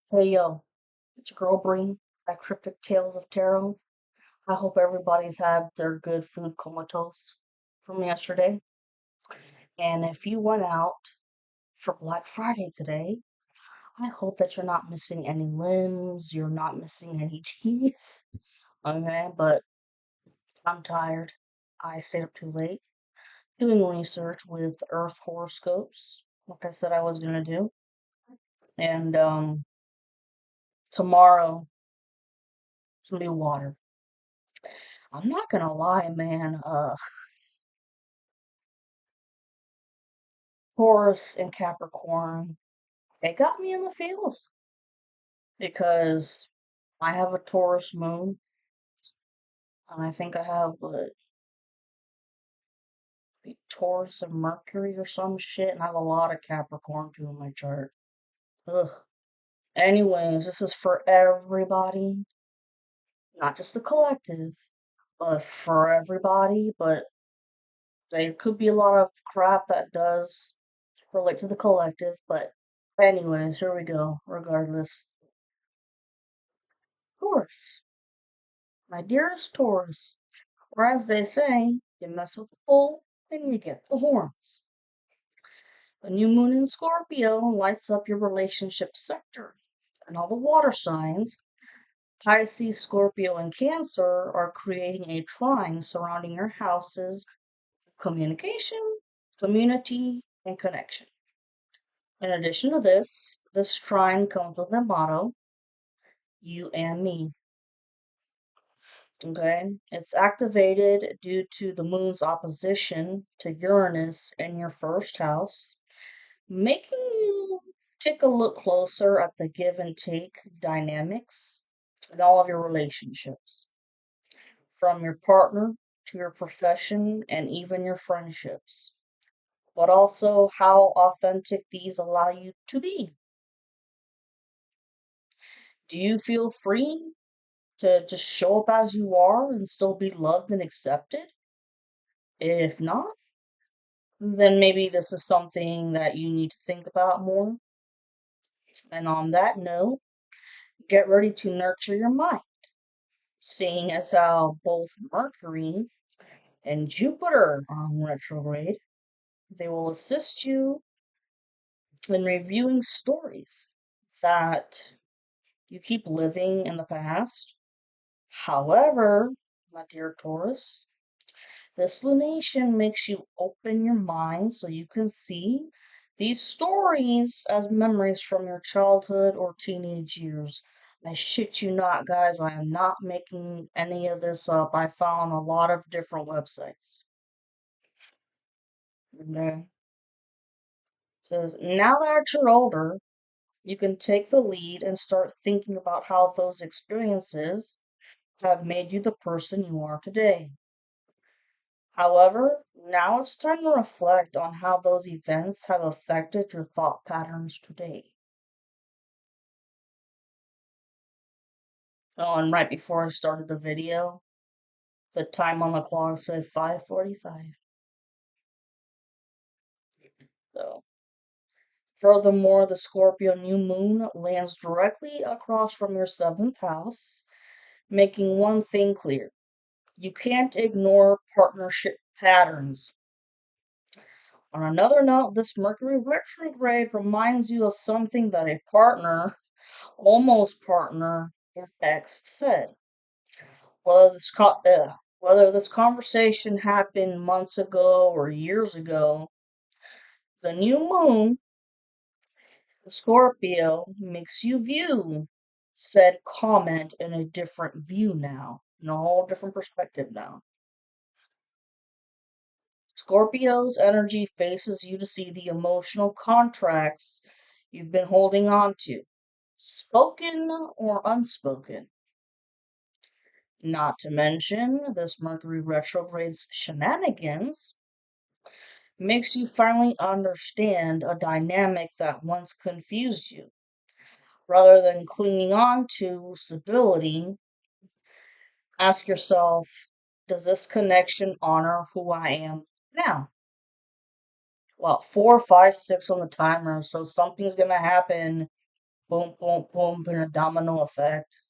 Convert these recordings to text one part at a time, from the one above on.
Hey yo, it's your girl Bree at Cryptic Tales of Tarot. I hope everybody's had their good food comatose from yesterday. And if you went out for Black Friday today, I hope that you're not missing any limbs, you're not missing any teeth. Okay, but I'm tired. I stayed up too late doing research with Earth horoscopes, like I said I was gonna do. And tomorrow it's gonna be water. I'm not gonna lie, man. Taurus and Capricorn, it got me in the feels because I have a Taurus moon, and I think I have Taurus and Mercury or some shit, and I have a lot of Capricorn too in my chart. Ugh. Anyways, this is for everybody, not just the collective, but for everybody. But there could be a lot of crap that does relate to the collective. But anyways, here we go. Regardless, Taurus, my dearest Taurus. Or as they say, you mess with the bull and you get the horns. The new moon in Scorpio lights up your relationship sector, and all the water signs, Pisces, Scorpio, and Cancer, are creating a trine surrounding your houses, communication, community, and connection. In addition to this trine comes with a motto, you and me. Okay, it's activated due to the moon's opposition to Uranus in your first house, making you take a look closer at the give and take dynamics in all of your relationships, from your partner to your profession and even your friendships, but also how authentic these allow you to be. Do you feel free to just show up as you are and still be loved and accepted? If not, then maybe this is something that you need to think about more. And on that note, get ready to nurture your mind, seeing as how both Mercury and Jupiter are in retrograde. They will assist you in reviewing stories that you keep living in the past. However, my dear Taurus, this lunation makes you open your mind so you can see these stories as memories from your childhood or teenage years. I shit you not, guys. I am not making any of this up. I found a lot of different websites. Okay. It says, now that you're older, you can take the lead and start thinking about how those experiences have made you the person you are today. However, now it's time to reflect on how those events have affected your thought patterns today. Oh, and right before I started the video, the time on the clock said 5:45. So, furthermore, the Scorpio new moon lands directly across from your seventh house, making one thing clear. You can't ignore partnership patterns. On another note, this Mercury retrograde reminds you of something that a partner, almost partner, your ex said. Whether this whether this conversation happened months ago or years ago, the new moon, the Scorpio, makes you view said comment in a different view now, in a whole different perspective now. Scorpio's energy faces you to see the emotional contracts you've been holding on to, spoken or unspoken. Not to mention, this Mercury retrograde's shenanigans makes you finally understand a dynamic that once confused you. Rather than clinging on to stability, ask yourself, does this connection honor who I am now? Well, 4, 5, 6 on the timer, so something's gonna happen Boom, boom, boom, in a domino effect.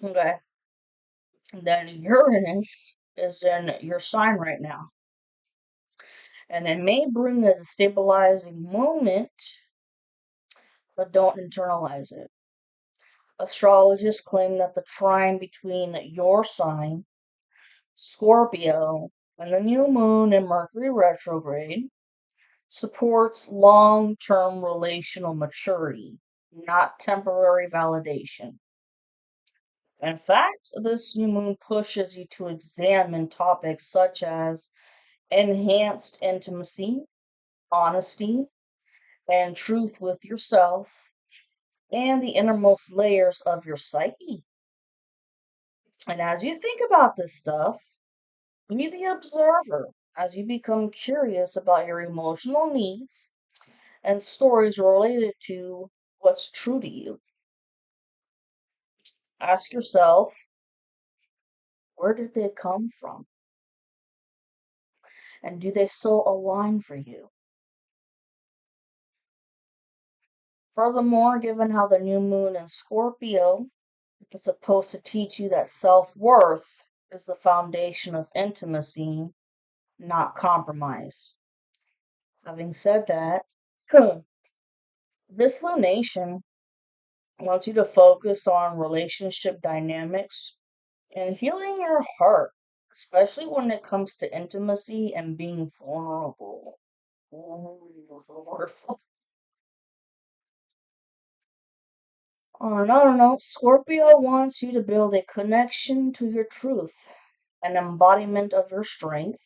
Okay. Then Uranus is in your sign right now, and it may bring a destabilizing moment, but don't internalize it. Astrologists claim that the trine between your sign, Scorpio, and the new moon in Mercury retrograde supports long term relational maturity, not temporary validation. In fact, this new moon pushes you to examine topics such as enhanced intimacy, honesty, and truth with yourself, and the innermost layers of your psyche. And as you think about this stuff, be the observer as you become curious about your emotional needs and stories related to what's true to you. Ask yourself, where did they come from? And do they still align for you? Furthermore, given how the new moon in Scorpio is supposed to teach you that self worth is the foundation of intimacy, not compromise. Having said that, this lunation wants you to focus on relationship dynamics and healing your heart, especially when it comes to intimacy and being vulnerable. Ooh, the word no, no, no. Scorpio wants you to build a connection to your truth, an embodiment of your strength,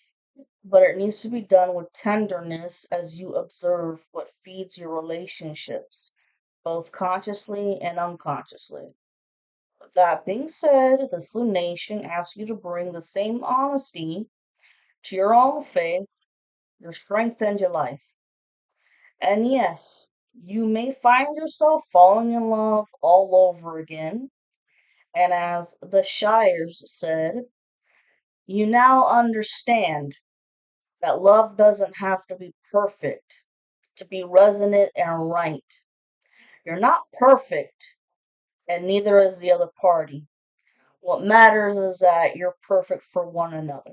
but it needs to be done with tenderness as you observe what feeds your relationships, both consciously and unconsciously. That being said, this lunation asks you to bring the same honesty to your own faith, your strength, and your life. And yes, you may find yourself falling in love all over again. And as the Shires said, you now understand that love doesn't have to be perfect to be resonant and right. You're not perfect, and neither is the other party. What matters is that you're perfect for one another.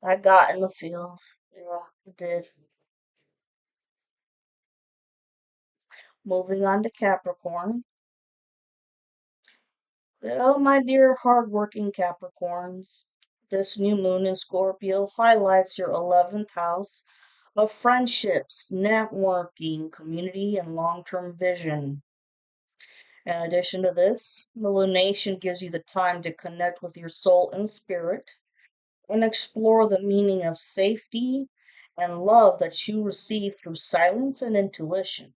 I got in the feels. Yeah, I did. Moving on to Capricorn. Oh, my dear hardworking Capricorns. This new moon in Scorpio highlights your 11th house of friendships, networking, community, and long term vision. In addition to this, the lunation gives you the time to connect with your soul and spirit and explore the meaning of safety and love that you receive through silence and intuition.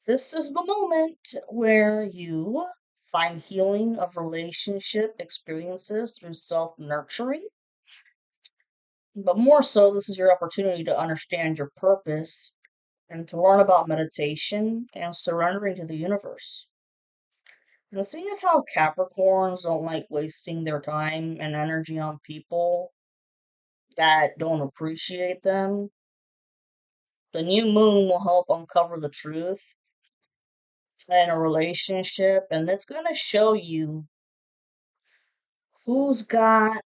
This is the moment where you find healing of relationship experiences through self nurturing. But more so, this is your opportunity to understand your purpose and to learn about meditation and surrendering to the universe. And seeing as how Capricorns don't like wasting their time and energy on people that don't appreciate them, the new moon will help uncover the truth in a relationship, and it's going to show you who's got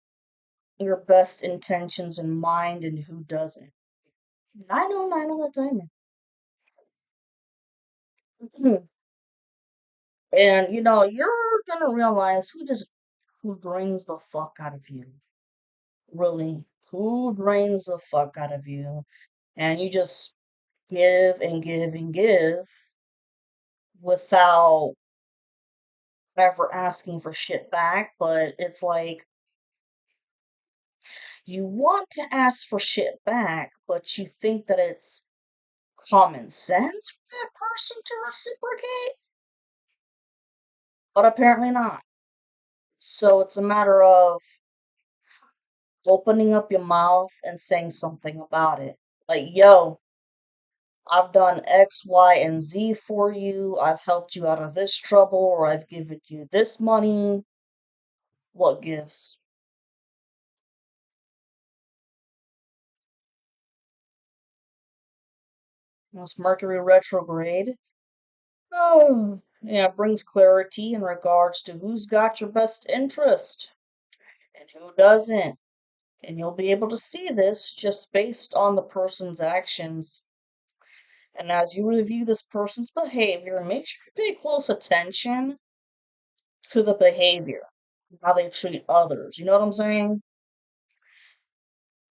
your best intentions in mind and who doesn't. I know that timing. And you're gonna realize who drains the fuck out of you. Really. Who drains the fuck out of you. And you just give and give and give without ever asking for shit back. But it's like you want to ask for shit back, but you think that it's common sense for that person to reciprocate, but apparently not. So it's a matter of opening up your mouth and saying something about it. Like, yo, I've done X, Y, and Z for you. I've helped you out of this trouble, or I've given you this money. What gives? It's Mercury retrograde. Oh, yeah, it brings clarity in regards to who's got your best interest and who doesn't. And you'll be able to see this just based on the person's actions. And as you review this person's behavior, make sure you pay close attention to the behavior, how they treat others. You know what I'm saying?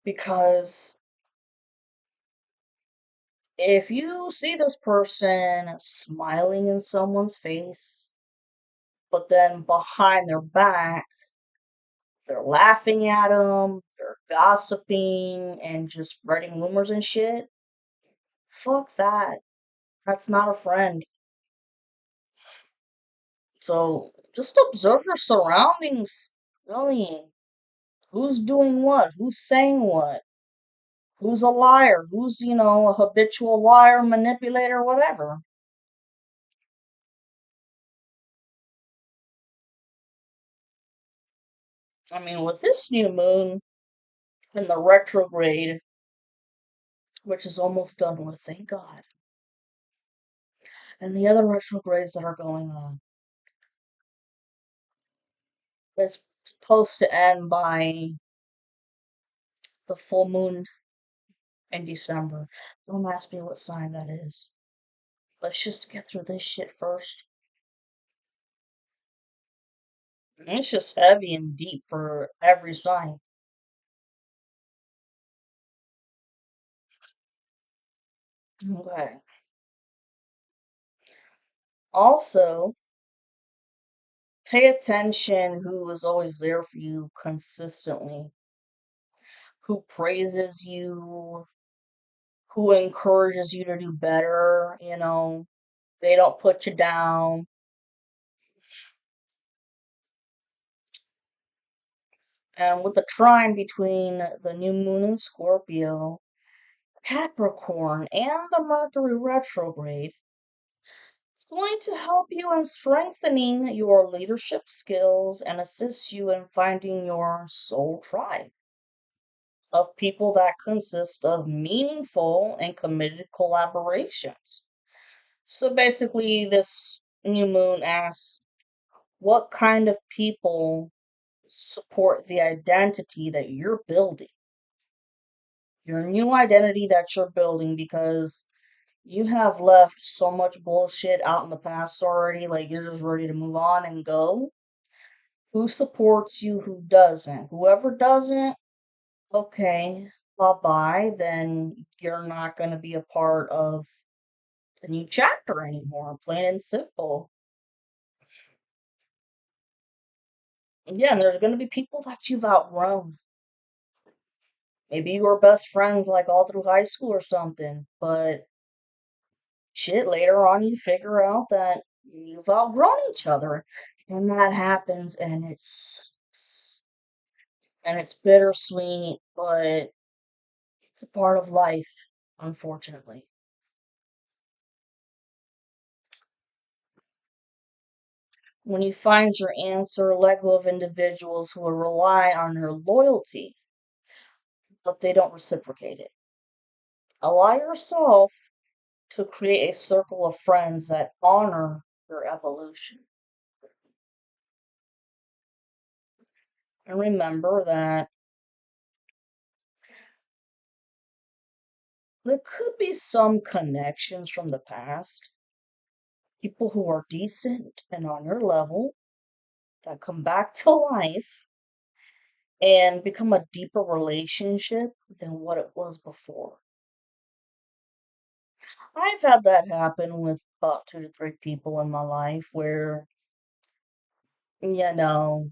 Because if you see this person smiling in someone's face, but then behind their back, they're laughing at them, they're gossiping, and just spreading rumors and shit, fuck that. That's not a friend. So just observe your surroundings, really. Who's doing what? Who's saying what? Who's a liar? Who's, a habitual liar, manipulator, whatever. I mean, with this new moon and the retrograde, which is almost done with, thank God, and the other retrogrades that are going on, it's supposed to end by the full moon in December. Don't ask me what sign that is. Let's just get through this shit first. It's just heavy and deep for every sign. Okay. Also, pay attention who is always there for you consistently, who praises you, who encourages you to do better. They don't put you down. And with the trine between the new moon in Scorpio, Capricorn, and the Mercury retrograde, it's going to help you in strengthening your leadership skills and assist you in finding your soul tribe of people that consist of meaningful and committed collaborations. So basically, this new moon asks, what kind of people support the identity that you're building? Your new identity that you're building, because you have left so much bullshit out in the past already, like you're just ready to move on and go. Who supports you, who doesn't? Whoever doesn't, okay, bye bye, then you're not going to be a part of the new chapter anymore, plain and simple. Yeah, and there's going to be people that you've outgrown. Maybe you were best friends like all through high school or something, but shit, later on you figure out that you've outgrown each other. And that happens, and it's bittersweet, but it's a part of life, unfortunately. When you find your answer, let go of individuals who will rely on your loyalty, but they don't reciprocate it. Allow yourself to create a circle of friends that honor your evolution. And remember that there could be some connections from the past, people who are decent and on your level that come back to life and become a deeper relationship than what it was before. I've had that happen with about two to three people in my life where, you know,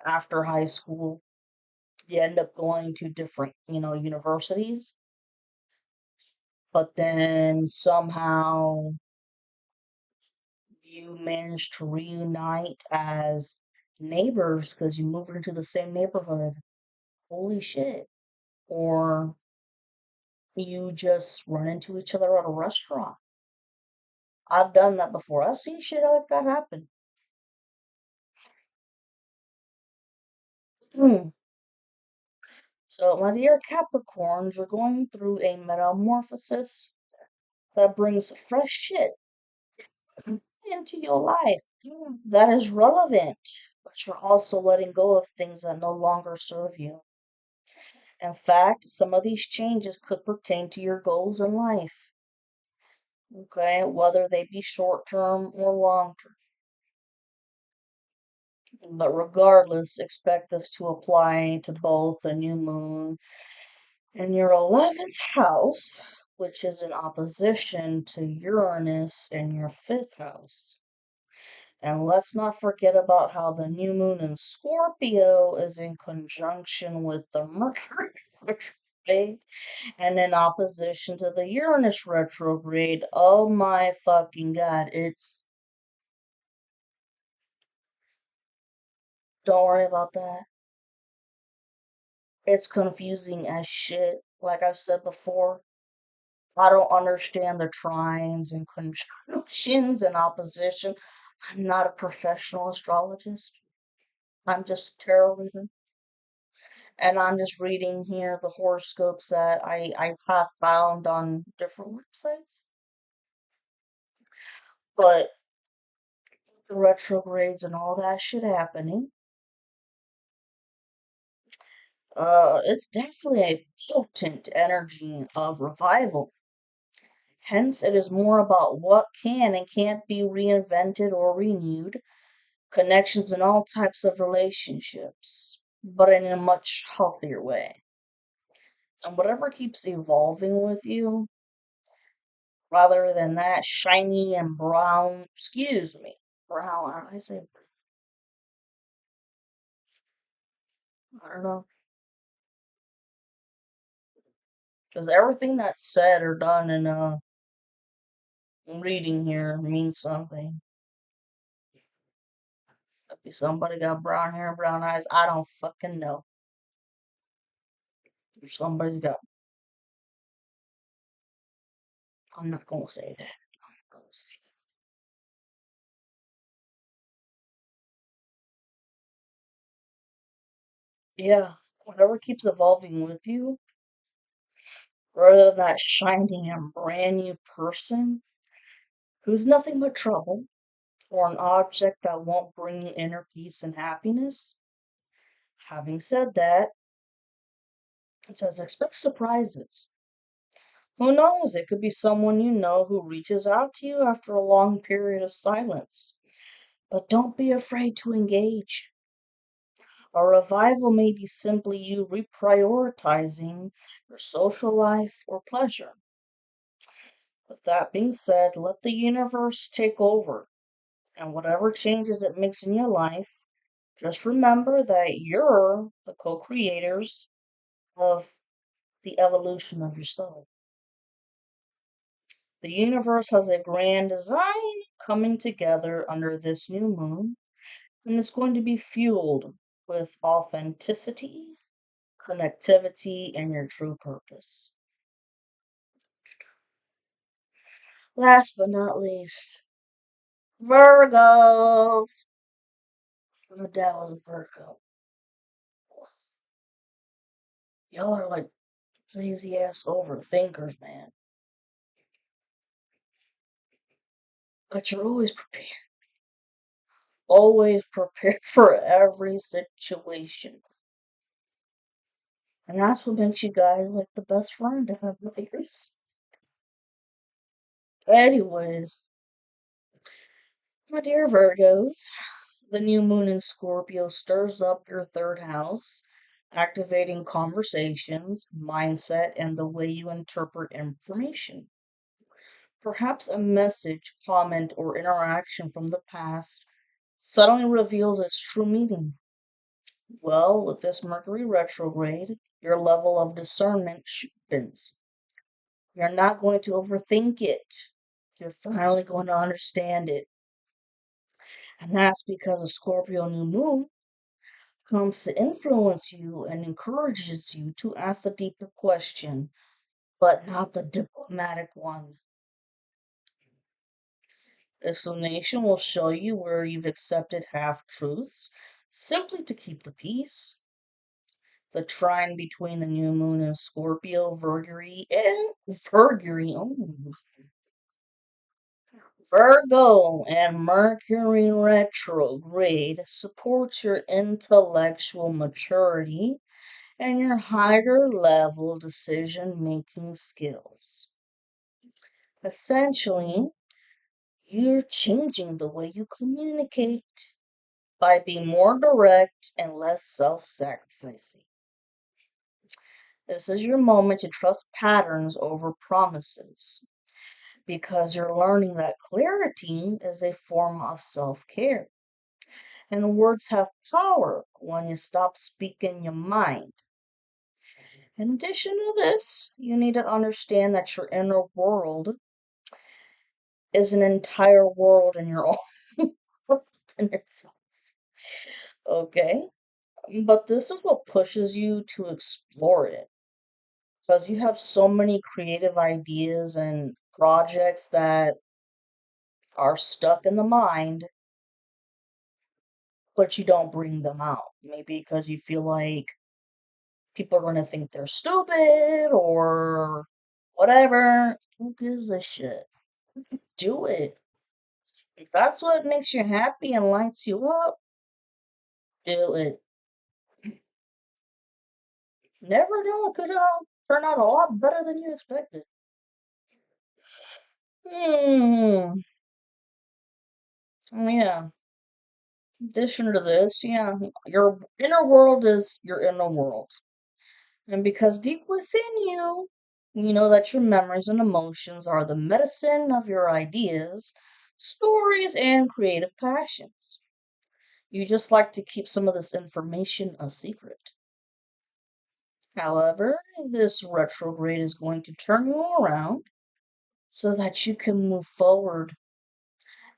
after high school, you end up going to different, universities, but then somehow you manage to reunite as neighbors because you moved into the same neighborhood. Holy shit. Or You just run into each other at a restaurant. I've done that before. I've seen shit like that happen. Hmm. So, my dear Capricorns, you're going through a metamorphosis that brings fresh shit into your life that is relevant, but you're also letting go of things that no longer serve you. In fact, some of these changes could pertain to your goals in life, okay, whether they be short term or long term. But regardless, expect this to apply to both the new moon in your 11th house, which is in opposition to Uranus in your 5th house. And let's not forget about how the new moon in Scorpio is in conjunction with the Mercury retrograde and in opposition to the Uranus retrograde. Oh my fucking god, don't worry about that. It's confusing as shit, like I've said before. I don't understand the trines and conjunctions and opposition. I'm not a professional astrologist. I'm just a tarot reader. And I'm just reading here the horoscopes that I have found on different websites. But the retrogrades and all that shit happening, it's definitely a potent energy of revival. Hence, it is more about what can and can't be reinvented or renewed, connections in all types of relationships, but in a much healthier way. And whatever keeps evolving with you, rather than that shiny and brown, excuse me, brown, I say, I don't know, because everything that's said or done in reading here means something. If somebody got brown hair, brown eyes, I don't fucking know. If somebody's got, I'm not gonna say that. I'm not gonna say that. Yeah, whatever keeps evolving with you, rather than that shiny and brand new person who's nothing but trouble, or an object that won't bring you inner peace and happiness. Having said that, it says expect surprises. Who knows? It could be someone you know who reaches out to you after a long period of silence. But don't be afraid to engage. A revival may be simply you reprioritizing your social life or pleasure. With that being said, let the universe take over, and whatever changes it makes in your life, just remember that you're the co creators of the evolution of your soul. The universe has a grand design coming together under this new moon, and it's going to be fueled with authenticity, connectivity, and your true purpose. Last but not least, Virgos. My dad was a Virgo. Y'all are like crazy ass overthinkers, man. But you're always prepared for every situation. And that's what makes you guys like the best friend to have players. Anyways, my dear Virgos, the new moon in Scorpio stirs up your third house, activating conversations, mindset, and the way you interpret information. Perhaps a message, comment, or interaction from the past suddenly reveals its true meaning. Well, with this Mercury retrograde, your level of discernment sharpens. You're not going to overthink it. You're finally going to understand it. And that's because a Scorpio new moon comes to influence you and encourages you to ask a deeper question. but not the diplomatic one. Explanation will show you where you've accepted half truths simply to keep the peace. The trine between the new moon and Scorpio, Virgo and Mercury retrograde supports your intellectual maturity and your higher level decision making skills. Essentially, you're changing the way you communicate by being more direct and less self sacrificing. This is your moment to trust patterns over promises because you're learning that clarity is a form of self care. And words have power when you stop speaking your mind. In addition to this, you need to understand that your inner world is an entire world in your own in itself. Okay? But this is what pushes you to explore it. Because you have so many creative ideas and projects that are stuck in the mind, but you don't bring them out. Maybe because you feel like people are going to think they're stupid or whatever. Who gives a shit? Do it. If that's what makes you happy and lights you up, do it. Never know, it could turn out a lot better than you expected. Hmm. Yeah. In addition to this, yeah, your inner world is your inner world. And because deep within you know that your memories and emotions are the medicine of your ideas, stories, and creative passions. You just like to keep some of this information a secret. However, this retrograde is going to turn you around so that you can move forward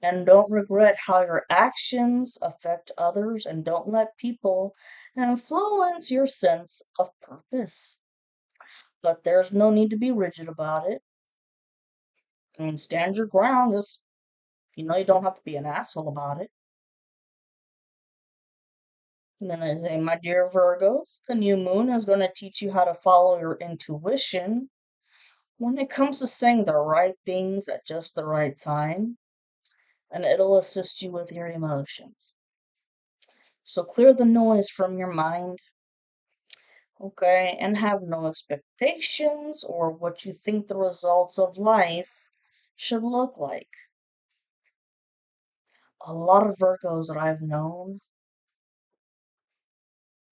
and don't regret how your actions affect others and don't let people influence your sense of purpose. But there's no need to be rigid about it. I mean, stand your ground. Just, you don't have to be an asshole about it. And then I say, my dear Virgos, the new moon is going to teach you how to follow your intuition when it comes to saying the right things at just the right time, and it'll assist you with your emotions. So clear the noise from your mind, okay, and have no expectations or what you think the results of life should look like. A lot of Virgos that I've known,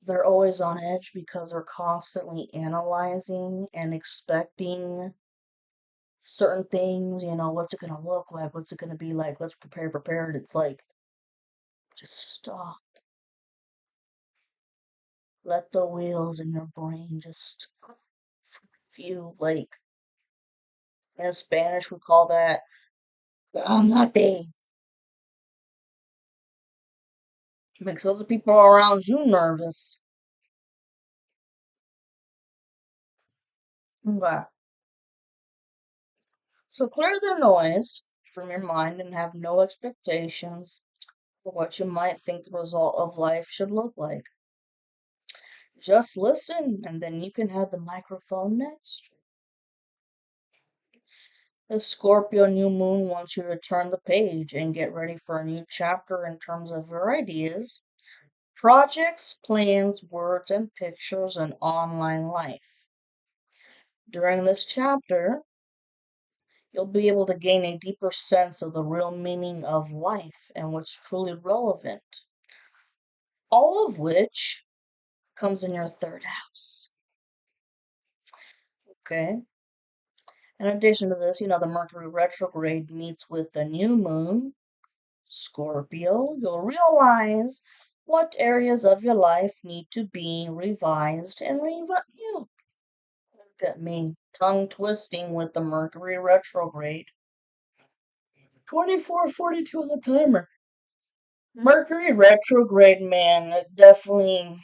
they're always on edge because they're constantly analyzing and expecting certain things, what's it going to look like? What's it going to be like? Let's prepare. It's like, just stop. Let the wheels in your brain just feel like, in Spanish, we call that, "Calmate." Makes other people around you nervous. Okay. So clear the noise from your mind and have no expectations for what you might think the result of life should look like. Just listen, and then you can have the microphone next. The Scorpio new moon wants you to turn the page and get ready for a new chapter in terms of your ideas, projects, plans, words, and pictures, and online life. During this chapter, you'll be able to gain a deeper sense of the real meaning of life and what's truly relevant, all of which comes in your third house. Okay? In addition to this, the Mercury retrograde meets with the new moon, Scorpio. You'll realize what areas of your life need to be revised and reviewed. Look at me, tongue twisting with the Mercury retrograde. 24:42 on the timer. Mercury retrograde, man, it definitely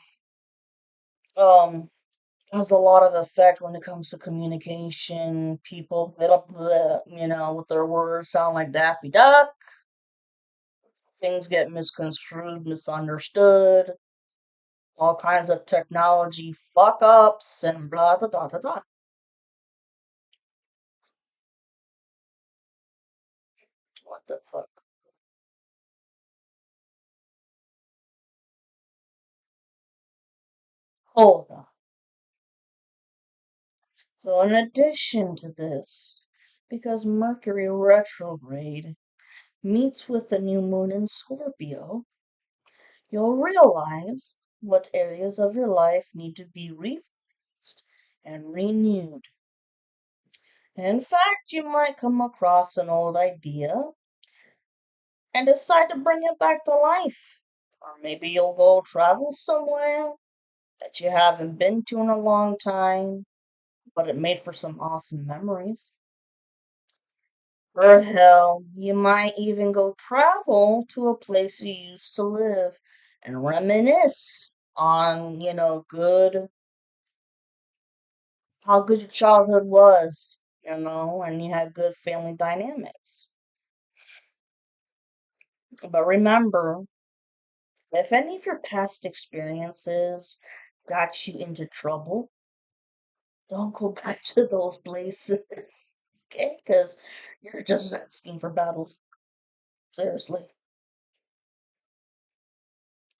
has a lot of effect when it comes to communication. People get up, with their words sound like Daffy Duck. Things get misconstrued, misunderstood. All kinds of technology fuck ups and blah blah blah blah blah. What the fuck? Hold on. So, in addition to this, because Mercury retrograde meets with the new moon in Scorpio, you'll realize what areas of your life need to be refocused and renewed. In fact, you might come across an old idea and decide to bring it back to life. Or maybe you'll go travel somewhere that you haven't been to in a long time, but it made for some awesome memories. Or hell, you might even go travel to a place you used to live and reminisce on, good, how good your childhood was, and you had good family dynamics. But remember, if any of your past experiences got you into trouble, don't go back to those places, okay? Because you're just asking for battle. Seriously.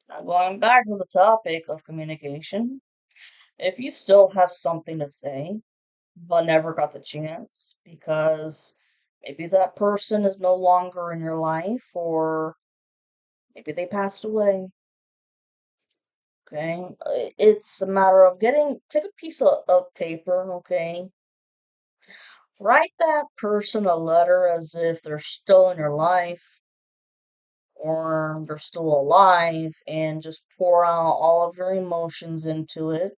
Now, going back to the topic of communication, if you still have something to say, but never got the chance because maybe that person is no longer in your life or maybe they passed away, okay? It's a matter of take a piece of paper, okay? Write that person a letter as if they're still in your life or they're still alive and just pour out all of your emotions into it,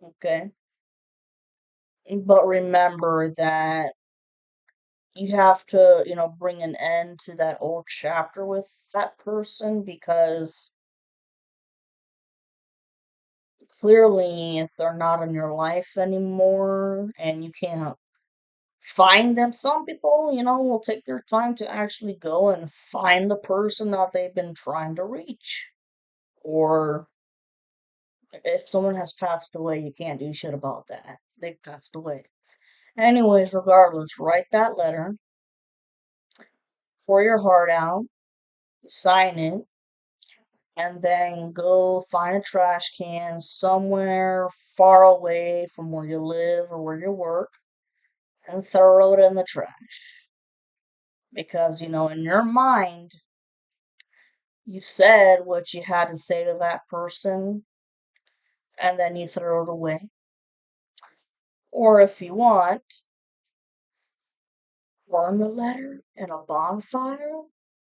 okay? But remember that you have to, bring an end to that old chapter with that person because clearly, if they're not in your life anymore and you can't find them, some people, will take their time to actually go and find the person that they've been trying to reach. Or if someone has passed away, you can't do shit about that. They passed away. Anyways, regardless, write that letter, pour your heart out, sign it, and then go find a trash can somewhere far away from where you live or where you work and throw it in the trash. Because, in your mind, you said what you had to say to that person and then you throw it away. Or if you want, burn the letter in a bonfire.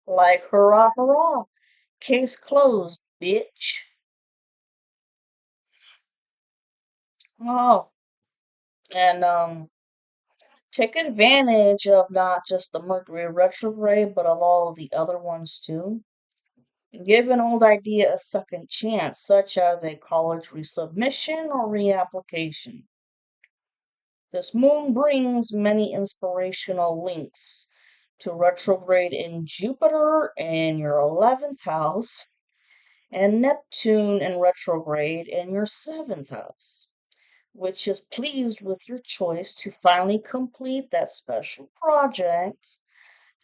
Like, hurrah, hurrah. Case closed, bitch. Oh, and, take advantage of not just the Mercury retrograde, but of all of the other ones too. Give an old idea a second chance, such as a college resubmission or reapplication. This moon brings many inspirational links to retrograde in Jupiter in your 11th house and Neptune in retrograde in your 7th house, which is pleased with your choice to finally complete that special project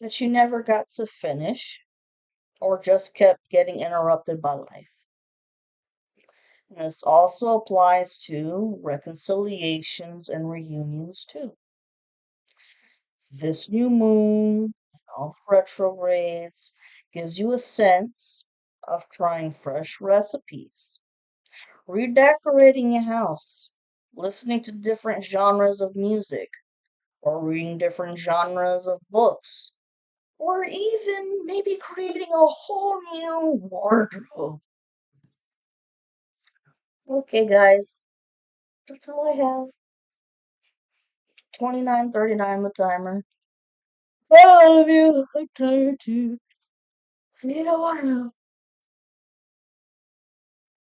that you never got to finish or just kept getting interrupted by life. And this also applies to reconciliations and reunions too. This new moon and all the retrogrades gives you a sense of trying fresh recipes, redecorating your house, listening to different genres of music, or reading different genres of books, or even maybe creating a whole new wardrobe. Okay, guys, that's all I have. 29:39 the timer. I love you. I'm tired too. See you tomorrow.